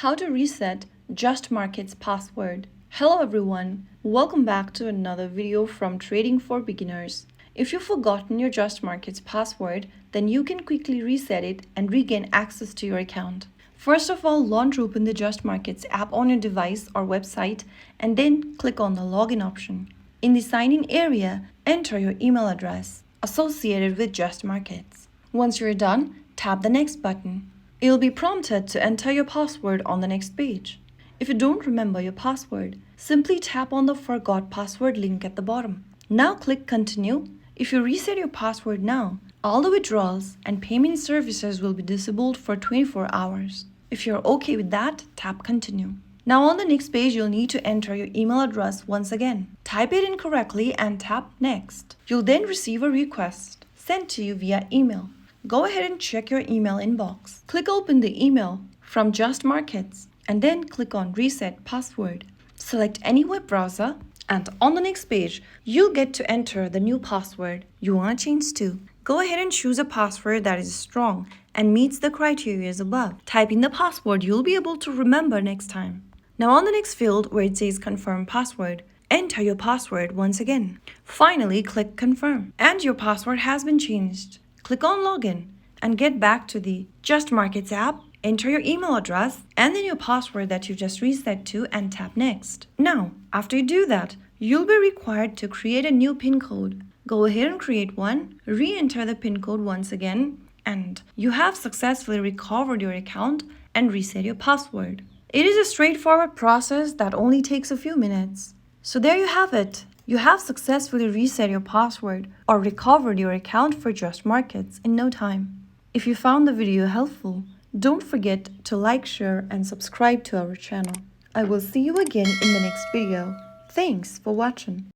How to reset JustMarkets password. Hello everyone, welcome back to another video from Trading for Beginners. If you've forgotten your JustMarkets password, then you can quickly reset it and regain access to your account. First of all, launch open the JustMarkets app on your device or website and then click on the login option. In the sign in area, enter your email address associated with JustMarkets. Once you're done, tap the next button. You'll be prompted to enter your password on the next page. If you don't remember your password, simply tap on the Forgot Password link at the bottom. Now click Continue. If you reset your password now, all the withdrawals and payment services will be disabled for 24 hours. If you're okay with that, tap Continue. Now on the next page, you'll need to enter your email address once again. Type it in correctly and tap Next. You'll then receive a request sent to you via email. Go ahead and check your email inbox. Click Open the email from JustMarkets and then click on Reset Password. Select any web browser and on the next page, you'll get to enter the new password you want to change to. Go ahead and choose a password that is strong and meets the criteria above. Type in the password you'll be able to remember next time. Now on the next field where it says Confirm Password, enter your password once again. Finally, click Confirm and your password has been changed. Click on Login and get back to the JustMarkets app, enter your email address and then your password that you just reset to and tap Next. Now, after you do that, you'll be required to create a new PIN code. Go ahead and create one, re-enter the PIN code once again, and you have successfully recovered your account and reset your password. It is a straightforward process that only takes a few minutes. So there you have it. You have successfully reset your password or recovered your account for JustMarkets in no time. If you found the video helpful, don't forget to like, share, and subscribe to our channel. I will see you again in the next video. Thanks for watching.